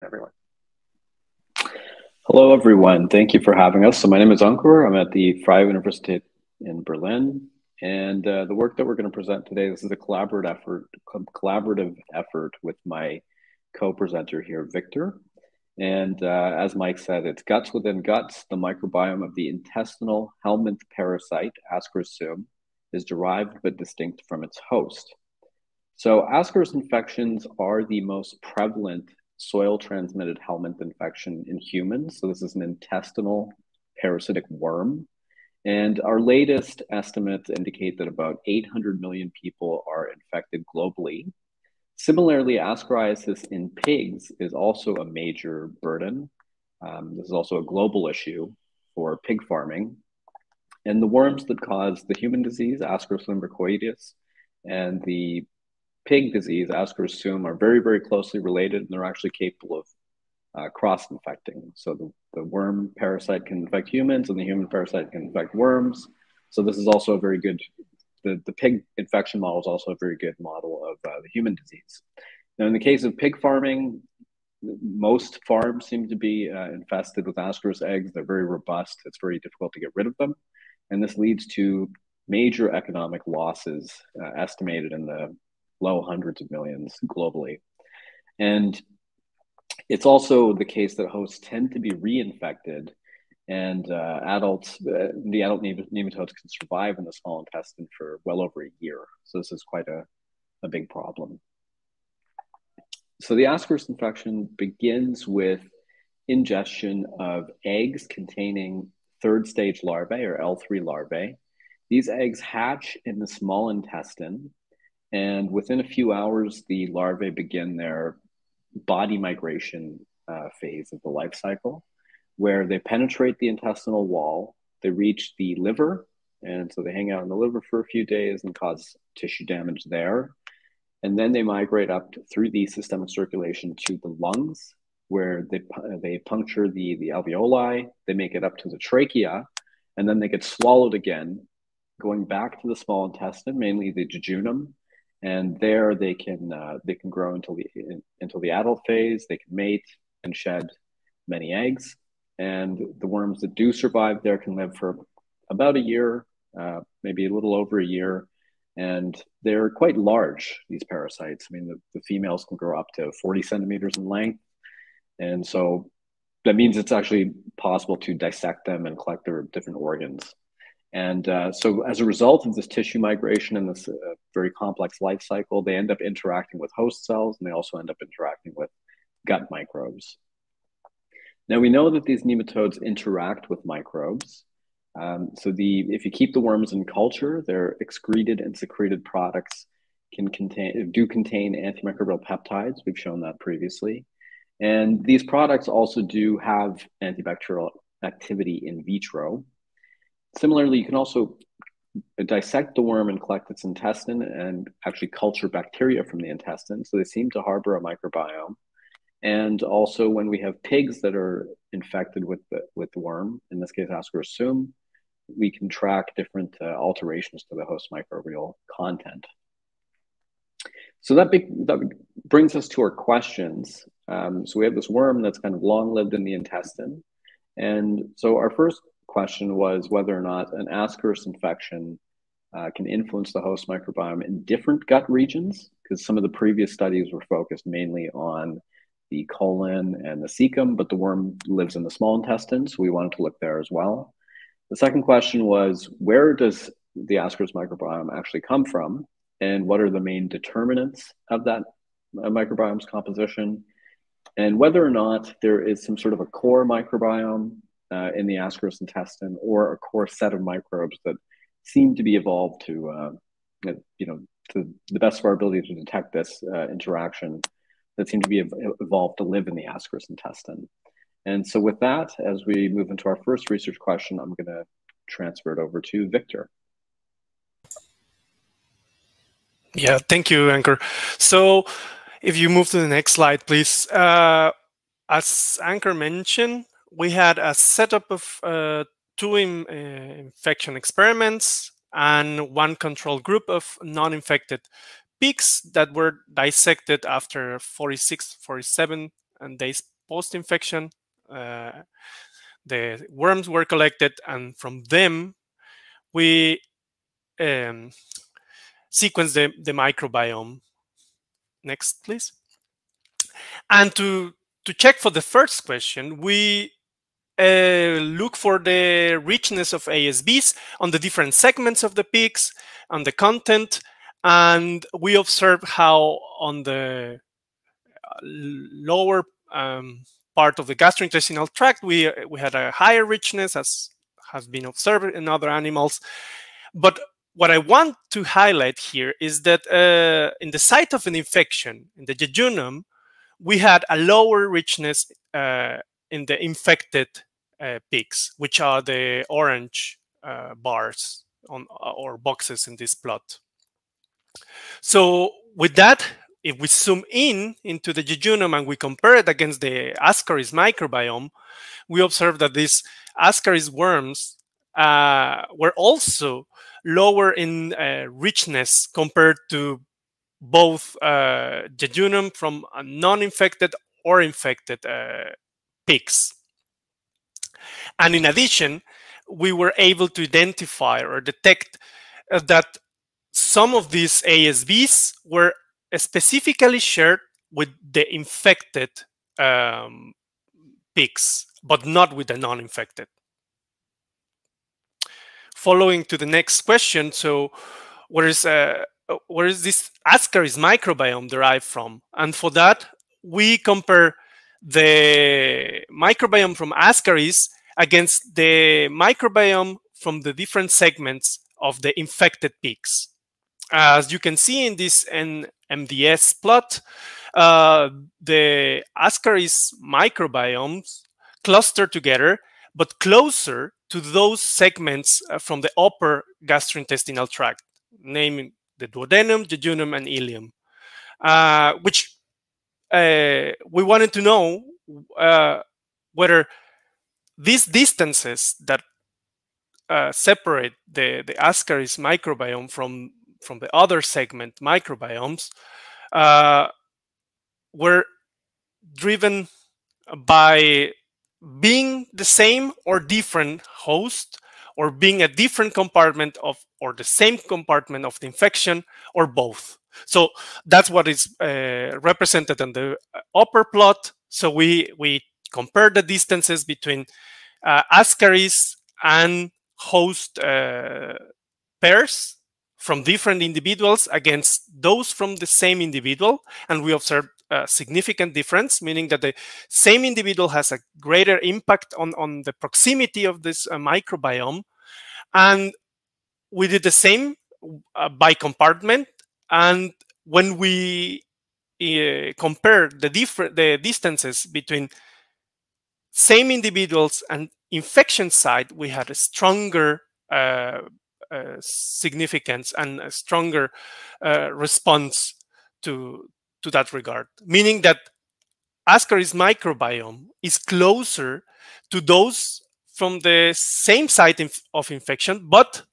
Everyone. Hello, everyone. Thank you for having us. So my name is Ankur. I'm at the Freie Universität in Berlin. And the work that we're going to present today, this is a collaborative effort with my co-presenter here, Victor. And as Mike said, it's guts within guts. The microbiome of the intestinal helminth parasite, Ascaris suum, is derived but distinct from its host. So Ascaris infections are the most prevalent soil-transmitted helminth infection in humans. So this is an intestinal parasitic worm. And our latest estimates indicate that about 800 million people are infected globally. Similarly, ascariasis in pigs is also a major burden. This is also a global issue for pig farming. And the worms that cause the human disease, Ascaris lumbricoides, and the pig disease, Ascaris suum, are very, very closely related, and they're actually capable of cross-infecting. So the worm parasite can infect humans, and the human parasite can infect worms. So this is also a very good, the pig infection model is also a very good model of the human disease. Now, in the case of pig farming, most farms seem to be infested with Ascaris eggs. They're very robust. It's very difficult to get rid of them. And this leads to major economic losses estimated in the low hundreds of millions globally. And it's also the case that hosts tend to be reinfected, and the adult nematodes can survive in the small intestine for well over a year. So this is quite a big problem. So the Ascaris infection begins with ingestion of eggs containing third stage larvae, or L3 larvae. These eggs hatch in the small intestine, and within a few hours, the larvae begin their body migration phase of the life cycle, where they penetrate the intestinal wall, they reach the liver, and so they hang out in the liver for a few days and cause tissue damage there. And then they migrate up through the systemic circulation to the lungs, where they puncture the alveoli, they make it up to the trachea, and then they get swallowed again, going back to the small intestine, mainly the jejunum. And there they can grow until the adult phase. They can mate and shed many eggs. And the worms that do survive there can live for about a year, maybe a little over a year. And they're quite large, these parasites. I mean, the females can grow up to 40 centimeters in length. And so that means it's actually possible to dissect them and collect their different organs. And so as a result of this tissue migration and this very complex life cycle, they end up interacting with host cells, and they also end up interacting with gut microbes. Now, we know that these nematodes interact with microbes. If you keep the worms in culture, their excreted and secreted products do contain antimicrobial peptides. We've shown that previously. And these products also do have antibacterial activity in vitro. Similarly, you can also dissect the worm and collect its intestine and actually culture bacteria from the intestine. So they seem to harbor a microbiome. And also when we have pigs that are infected with the worm, in this case, Ascaris suum, we can track different alterations to the host microbial content. So that brings us to our questions. So we have this worm that's kind of long lived in the intestine. And so our first question was whether or not an Ascaris infection can influence the host microbiome in different gut regions, because some of the previous studies were focused mainly on the colon and the cecum, but the worm lives in the small intestine, so we wanted to look there as well. The second question was, where does the Ascaris microbiome actually come from, and what are the main determinants of that microbiome's composition, and whether or not there is some sort of a core microbiome in the Ascaris intestine, or a core set of microbes that seem to be evolved to the best of our ability to detect this interaction, that seem to be evolved to live in the Ascaris intestine. And so with that, as we move into our first research question, I'm going to transfer it over to Victor. Yeah, thank you, Ankur. So if you move to the next slide, please. As Ankur mentioned, we had a setup of two infection experiments and one control group of non-infected pigs that were dissected after 47 days post-infection. The worms were collected, and from them we sequenced the microbiome. Next, please. And to check for the first question, we look for the richness of ASBs on the different segments of the peaks, on the content, and we observe how on the lower part of the gastrointestinal tract we had a higher richness, as has been observed in other animals. But what I want to highlight here is that in the site of an infection, in the jejunum, we had a lower richness in the infected peaks, which are the orange bars or boxes in this plot. So with that, if we zoom in into the jejunum and we compare it against the Ascaris microbiome, we observe that these Ascaris worms were also lower in richness compared to both jejunum from non-infected or infected pigs. And in addition, we were able to identify or detect that some of these ASBs were specifically shared with the infected pigs, but not with the non-infected. Following to the next question, so where is this Ascaris microbiome derived from? And for that, we compare the microbiome from Ascaris against the microbiome from the different segments of the infected pigs. As you can see in this MDS plot, the Ascaris microbiomes cluster together, but closer to those segments from the upper gastrointestinal tract, namely the duodenum, jejunum, and ileum, which we wanted to know whether these distances that separate the Ascaris microbiome from the other segment microbiomes were driven by being the same or different host, or being a different compartment of or the same compartment of the infection, or both. So that's what is represented in the upper plot. So we compare the distances between Ascaris and host pairs from different individuals against those from the same individual, and we observed a significant difference, meaning that the same individual has a greater impact on the proximity of this microbiome. And we did the same by compartment, and when we compare the distances between same individuals and infection site, we had a stronger significance and a stronger response to that regard, meaning that Ascaris microbiome is closer to those from the same site of infection, but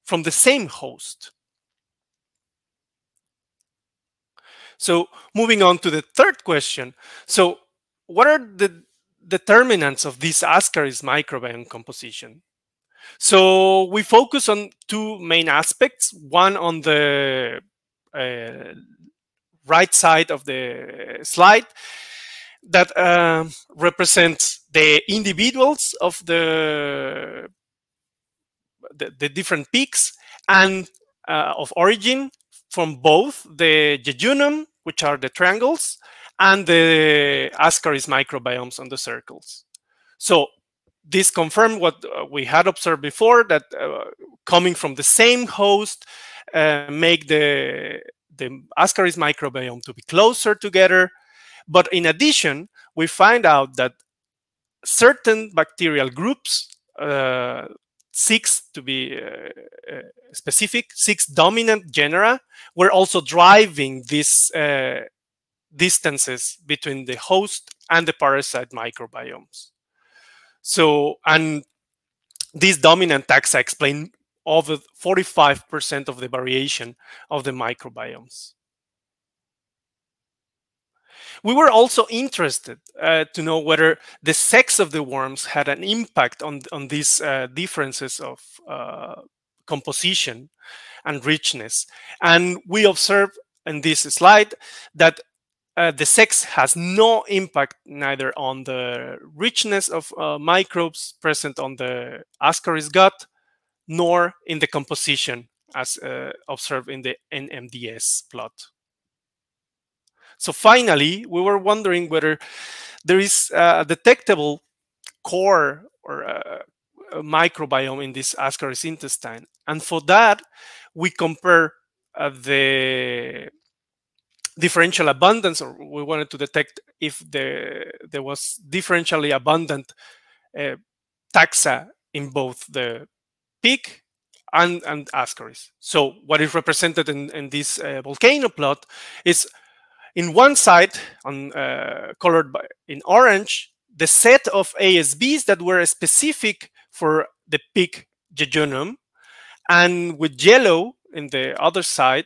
from the same host. So moving on to the third question. So what are the determinants of this Ascaris microbiome composition? So we focus on two main aspects, one on the right side of the slide that represents the individuals of the different peaks and of origin from both the jejunum, which are the triangles, and the Ascaris microbiomes on the circles. So this confirmed what we had observed before, that coming from the same host make the Ascaris microbiome to be closer together. But in addition, we find out that certain bacterial groups, 6 to be specific, 6 dominant genera, were also driving these distances between the host and the parasite microbiomes. So, and these dominant taxa explain over 45% of the variation of the microbiomes. We were also interested to know whether the sex of the worms had an impact on these differences of composition and richness. And we observed in this slide that the sex has no impact neither on the richness of microbes present on the Ascaris gut, nor in the composition as observed in the NMDS plot. So finally, we were wondering whether there is a detectable core or a microbiome in this Ascaris intestine. And for that, we compare the differential abundance, or we wanted to detect if there was differentially abundant taxa in both the pig and Ascaris. So what is represented in this volcano plot is, in one side, on colored in orange, the set of ASBs that were specific for the pig jejunum, and with yellow in the other side,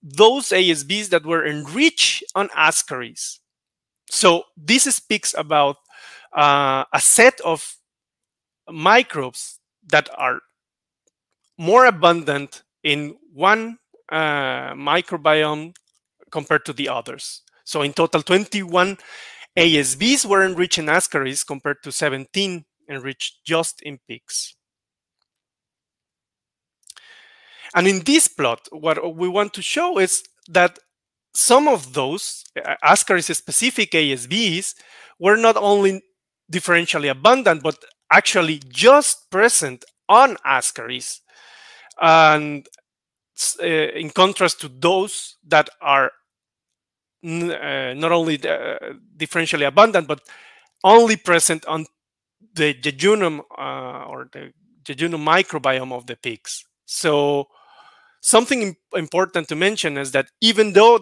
those ASBs that were enriched on Ascaris. So this speaks about a set of microbes that are more abundant in one microbiome compared to the others. So in total, 21 ASBs were enriched in Ascaris compared to 17 enriched just in pigs. And in this plot, what we want to show is that some of those Ascaris-specific ASBs were not only differentially abundant, but actually just present on Ascaris. And in contrast to those that are not only differentially abundant, but only present on the jejunum or the jejunum microbiome of the pigs. So something important to mention is that even though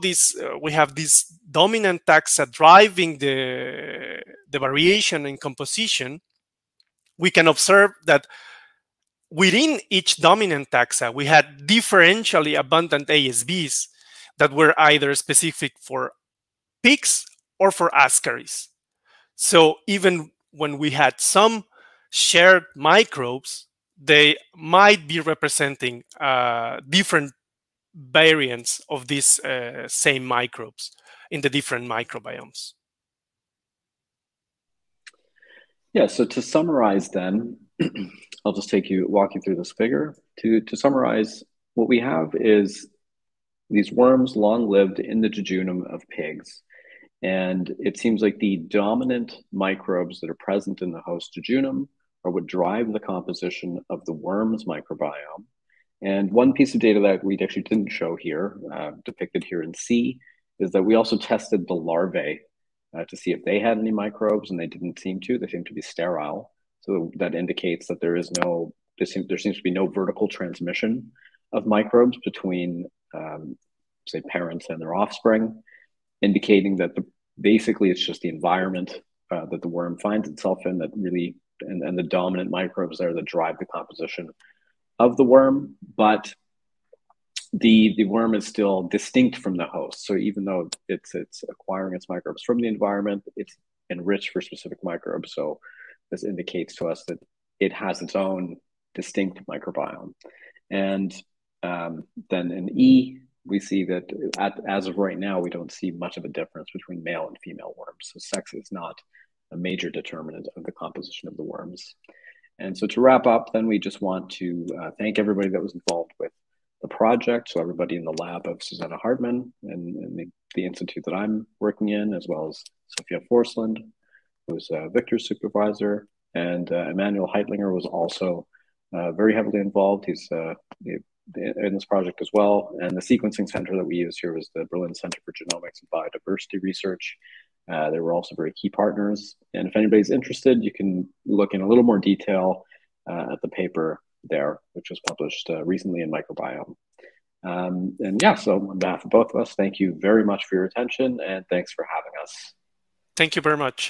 we have this dominant taxa driving the variation in composition, we can observe that within each dominant taxa, we had differentially abundant ASBs that were either specific for pigs or for Ascaris. So even when we had some shared microbes, they might be representing different variants of these same microbes in the different microbiomes. Yeah, so to summarize then, I'll just walk you through this figure. To summarize, what we have is these worms long-lived in the jejunum of pigs. And it seems like the dominant microbes that are present in the host jejunum are what drive the composition of the worm's microbiome. And one piece of data that we actually didn't show here, depicted here in C, is that we also tested the larvae to see if they had any microbes, and they didn't seem to. They seem to be sterile. So that indicates that there seems to be no vertical transmission of microbes between, say, parents and their offspring, indicating that basically it's just the environment that the worm finds itself in that really, and the dominant microbes there that drive the composition of the worm. But the worm is still distinct from the host. So even though it's acquiring its microbes from the environment, it's enriched for specific microbes. So this indicates to us that it has its own distinct microbiome. And then in E, we see that as of right now, we don't see much of a difference between male and female worms. So sex is not a major determinant of the composition of the worms. And so to wrap up, then we just want to thank everybody that was involved with the project. So everybody in the lab of Susanna Hartmann and the institute that I'm working in, as well as Sophia Forsland, who's Victor's supervisor, and Emmanuel Heitlinger was also very heavily involved. He's in this project as well. And the sequencing center that we used here was the Berlin Center for Genomics and Biodiversity Research. They were also very key partners. And if anybody's interested, you can look in a little more detail at the paper there, which was published recently in Microbiome. And yeah, so on behalf of both of us, thank you very much for your attention, and thanks for having us. Thank you very much.